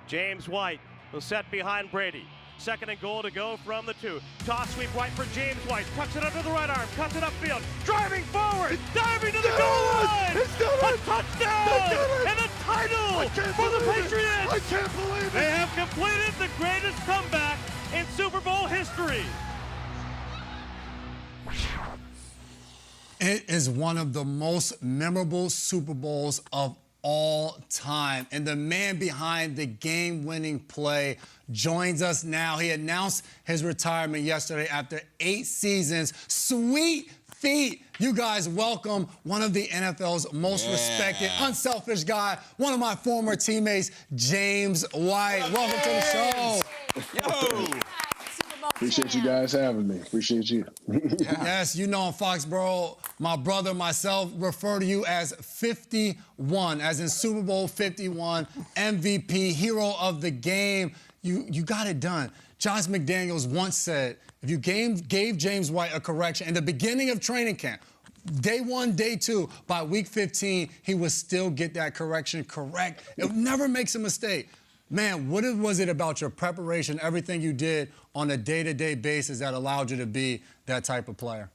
James White will set behind Brady. Second and goal to go from the 2. Toss sweep right for James White. Tucks it under the right arm. Cuts it upfield. Driving forward. Diving to the goal line. A touchdown. And a title for the Patriots. I can't believe it. They have completed the greatest comeback in Super Bowl history. It is one of the most memorable Super Bowls of all time. And the man behind the game-winning play joins us now. He announced his retirement yesterday after 8 seasons. Sweet feet. You guys welcome one of the NFL's most respected, unselfish guy, one of my former teammates, James White. Welcome to the show. Yo! Appreciate you guys having me. Appreciate you. Yes, you know in Foxborough, my brother, myself, refer to you as 51, as in Super Bowl 51, MVP, hero of the game. You got it done. Josh McDaniels once said, if you gave James White a correction in the beginning of training camp, day 1, day 2, by week 15, he would still get that correction correct. It never makes a mistake. Man, what was it about your preparation, everything you did on a day-to-day basis that allowed you to be that type of player?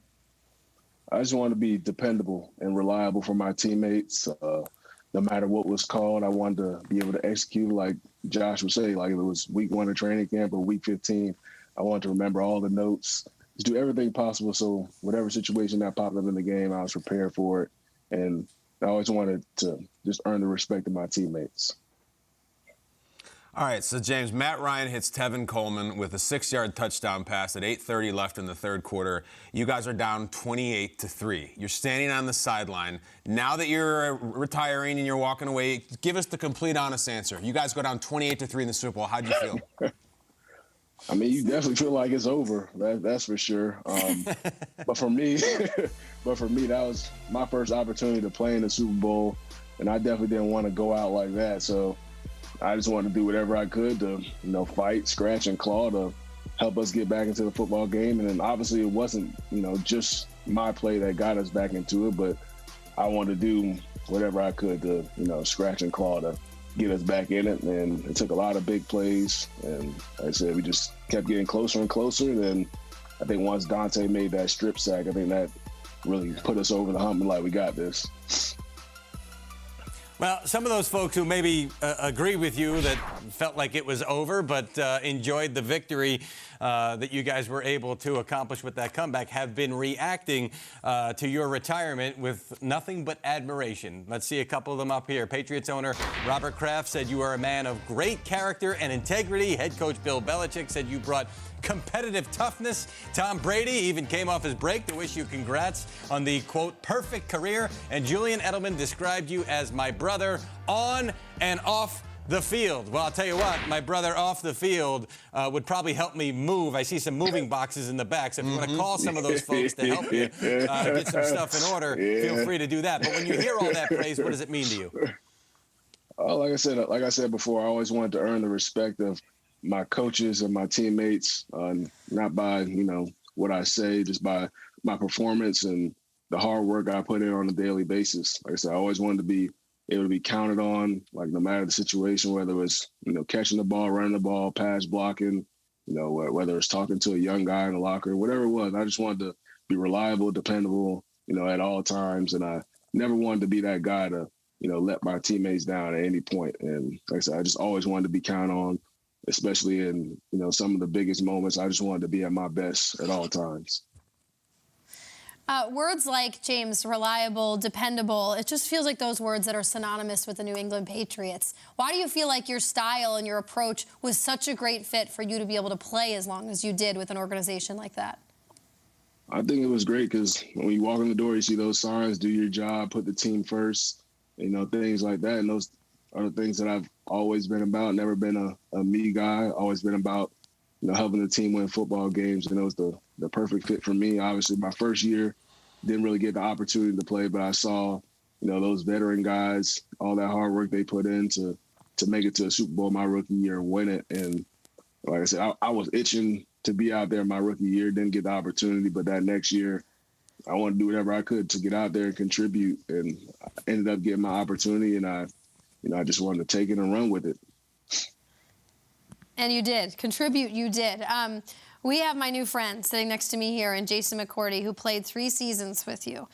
I just want to be dependable and reliable for my teammates. No matter what was called, I wanted to be able to execute like Josh would say, like if it was week 1 of training camp or week 15. I wanted to remember all the notes, just do everything possible so whatever situation that popped up in the game, I was prepared for it. And I always wanted to just earn the respect of my teammates. All right, so James, Matt Ryan hits Tevin Coleman with a 6-yard touchdown pass at 8:30 left in the third quarter. You guys are down 28-3. You're standing on the sideline. Now that you're retiring and you're walking away, give us the complete honest answer. You guys go down 28-3 in the Super Bowl. How'd you feel? I mean, you definitely feel like it's over. That's for sure. But for me, that was my first opportunity to play in the Super Bowl, and I definitely didn't want to go out like that. So I just wanted to do whatever I could to, fight, scratch, and claw to help us get back into the football game. And then obviously it wasn't, just my play that got us back into it, but I wanted to do whatever I could to, scratch and claw to get us back in it. And it took a lot of big plays. And like I said, we just kept getting closer and closer. And then I think once Dante made that strip sack, I think that really put us over the hump and like, we got this. Well, some of those folks who maybe agree with you that felt like it was over but enjoyed the victory that you guys were able to accomplish with that comeback have been reacting to your retirement with nothing but admiration. Let's see a couple of them up here. Patriots owner Robert Kraft said you are a man of great character and integrity. Head coach Bill Belichick said you brought competitive toughness. Tom Brady even came off his break to wish you congrats on the, quote, perfect career. And Julian Edelman described you as my brother on and off the field. Well, I'll tell you what, my brother off the field would probably help me move. I see some moving boxes in the back, so if you want to call some of those folks to help you get some stuff in order, feel free to do that. But when you hear all that praise, what does it mean to you? Like I said before, I always wanted to earn the respect of my coaches and my teammates, not by, what I say, just by my performance and the hard work I put in on a daily basis. Like I said, I always wanted to be able to be counted on, like no matter the situation, whether it was, catching the ball, running the ball, pass blocking, whether it's talking to a young guy in the locker, whatever it was. I just wanted to be reliable, dependable, at all times. And I never wanted to be that guy to, let my teammates down at any point. And like I said, I just always wanted to be counted on, especially in, some of the biggest moments. I just wanted to be at my best at all times. Words like, James, reliable, dependable, it just feels like those words that are synonymous with the New England Patriots. Why do you feel like your style and your approach was such a great fit for you to be able to play as long as you did with an organization like that? I think it was great because when you walk in the door, you see those signs, do your job, put the team first, things like that. And those are the things that I've always been about, never been a me guy, always been about, helping the team win football games. And it was the perfect fit for me. Obviously, my first year, didn't really get the opportunity to play, but I saw, those veteran guys, all that hard work they put in to make it to a Super Bowl my rookie year and win it. And like I said, I was itching to be out there my rookie year, didn't get the opportunity, but that next year, I wanted to do whatever I could to get out there and contribute. And I ended up getting my opportunity, and I just wanted to take it and run with it. And you did. Contribute, you did. We have my new friend sitting next to me here, and Jason McCourty, who played 3 seasons with you.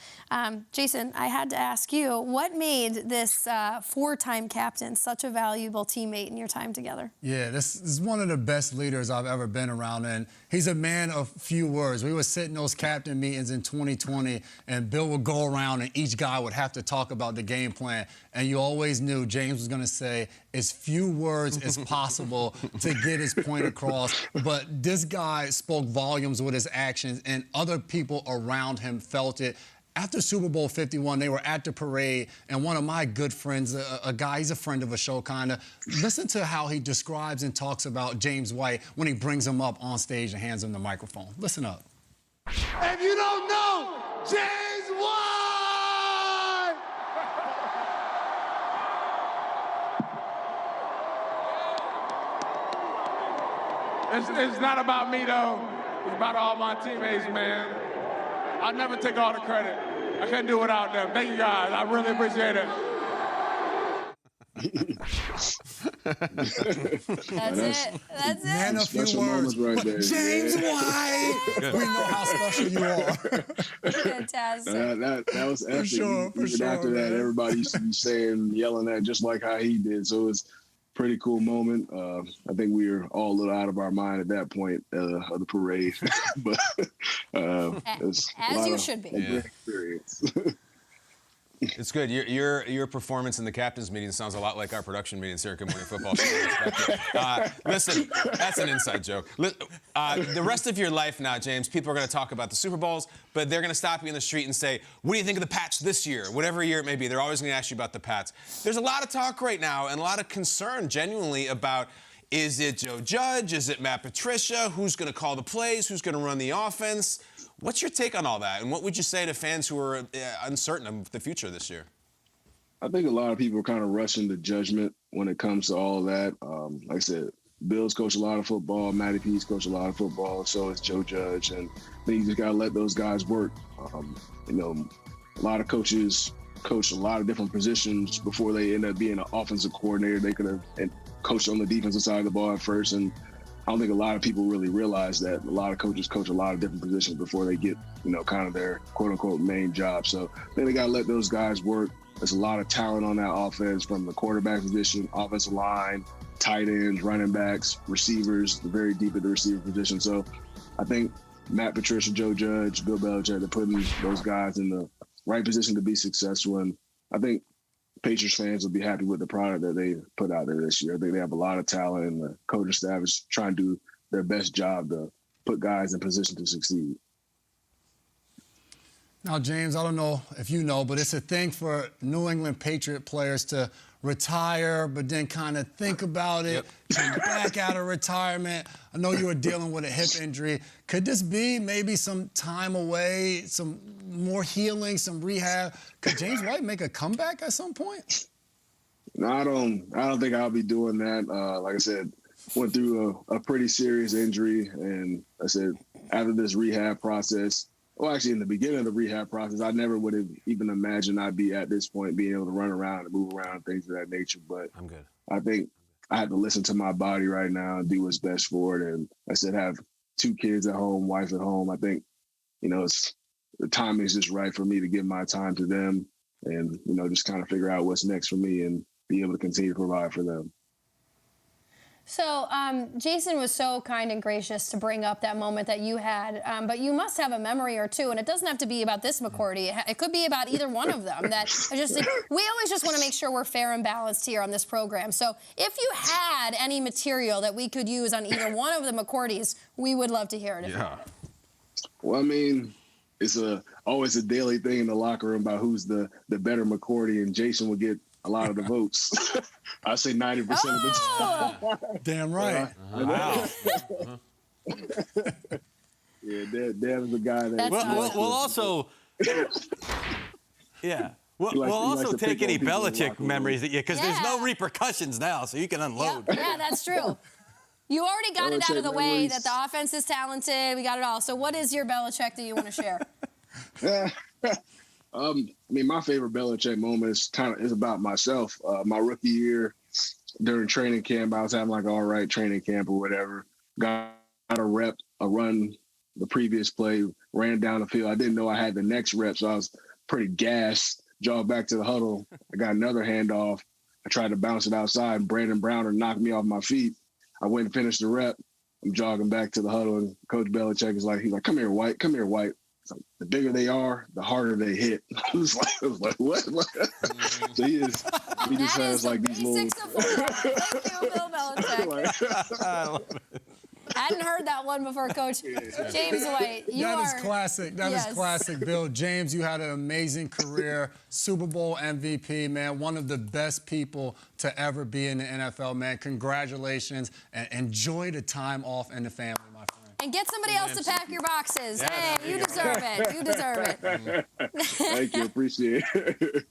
Jason, I had to ask you, what made this 4-time captain such a valuable teammate in your time together? Yeah, this is one of the best leaders I've ever been around, and he's a man of few words. We would sit in those captain meetings in 2020, and Bill would go around, and each guy would have to talk about the game plan, and you always knew James was going to say as few words as possible to get his point across. But this guy spoke volumes with his actions, and other people around him felt it. After Super Bowl 51, they were at the parade, and one of my good friends, a guy, he's a friend of a show, kind of, listen to how he describes and talks about James White when he brings him up on stage and hands him the microphone. Listen up. If you don't know, James White! It's not about me, though. It's about all my teammates, man. I'll never take all the credit. I couldn't do it without them. Thank you, guys. I really appreciate it. That's it. That's it. Man, a few Special words. moments right there. James White! We know how special you are. Fantastic. That was epic. sure, for Even sure, after that, man. everybody used to be saying, yelling at just like how he did. So it was a pretty cool moment. I think we were all a little out of our mind at that point of the parade. But it's As you should be. a great experience. It's good. Your performance in the captain's meeting sounds a lot like our production meetings here at Good Morning Football. Listen, that's an inside joke. The rest of your life now, James, people are going to talk about the Super Bowls, but they're going to stop you in the street and say, what do you think of the Pats this year? Whatever year it may be, they're always going to ask you about the Pats. There's a lot of talk right now and a lot of concern genuinely about, is it Joe Judge? Is it Matt Patricia? Who's going to call the plays? Who's going to run the offense? What's your take on all that? And what would you say to fans who are uncertain of the future this year? I think a lot of people are kind of rushing to judgment when it comes to all of that. Like I said, Bill's coached a lot of football. Matty P's coached a lot of football. So is Joe Judge. And I think you just got to let those guys work. A lot of coaches coach a lot of different positions before they end up being an offensive coordinator. They could have coached on the defensive side of the ball at first. And I don't think a lot of people really realize that a lot of coaches coach a lot of different positions before they get, kind of their quote unquote main job. So I think they got to let those guys work. There's a lot of talent on that offense from the quarterback position, offensive line, tight ends, running backs, receivers, very deep at the receiver position. So I think Matt Patricia, Joe Judge, Bill Belichick, they're putting those guys in the right position to be successful. And I think Patriots fans will be happy with the product that they put out there this year. I think they have a lot of talent, and the coaching staff is trying to do their best job to put guys in position to succeed. Now, James, I don't know if you know, but it's a thing for New England Patriot players to retire, but then kind of think about it, come back out of retirement. I know you were dealing with a hip injury. Could this be maybe some time away, some more healing, some rehab? Could James White make a comeback at some point? No, I don't think I'll be doing that. Like I said, went through a pretty serious injury, and I said after this rehab process, well, actually, in the beginning of the rehab process, I never would have even imagined I'd be at this point, being able to run around and move around and things of that nature. But I'm good. I think I have to listen to my body right now and do what's best for it. And I said, have 2 kids at home, wife at home. I think, the timing is just right for me to give my time to them and, just kind of figure out what's next for me and be able to continue to provide for them. So Jason was so kind and gracious to bring up that moment that you had, but you must have a memory or two, and it doesn't have to be about this McCourty. It could be about either one of them. That I just think we always just want to make sure we're fair and balanced here on this program. So if you had any material that we could use on either one of the McCourtys, we would love to hear it. Yeah. Well, I mean, it's always a daily thing in the locker room about who's the better McCourty, and Jason would get a lot of the votes. I say 90% of the time. Damn right. Wow. Yeah, Dan's the guy that. We'll also, yeah. We'll also take any Belichick memories that because there's no repercussions now, so you can unload. Yep. Yeah, that's true. You already got it out of the way memories. that the offense is talented. We got it all. So what is your Belichick that you want to share? I mean, my favorite Belichick moment is about myself. My rookie year, during training camp, I was having like all right training camp or whatever. Got a run the previous play, ran down the field. I didn't know I had the next rep, so I was pretty gassed. Jogged back to the huddle. I got another handoff. I tried to bounce it outside, and Brandon Browner knocked me off my feet. I went and finished the rep. I'm jogging back to the huddle, and Coach Belichick is like, he's like, "Come here, White. Come here, White." It's like, the bigger they are, the harder they hit. I was like, what? So he just has like these little. Thank you, Bill Belichick. I love it. Hadn't heard that one before, Coach. James White, That is classic. That is Yes. classic, Bill. James, you had an amazing career. Super Bowl MVP, man. One of the best people to ever be in the NFL, man. Congratulations, and enjoy the time off and the family, my friend. And get somebody else to pack your boxes. Yeah, Hey, you deserve it. You deserve it. Thank you. Appreciate it.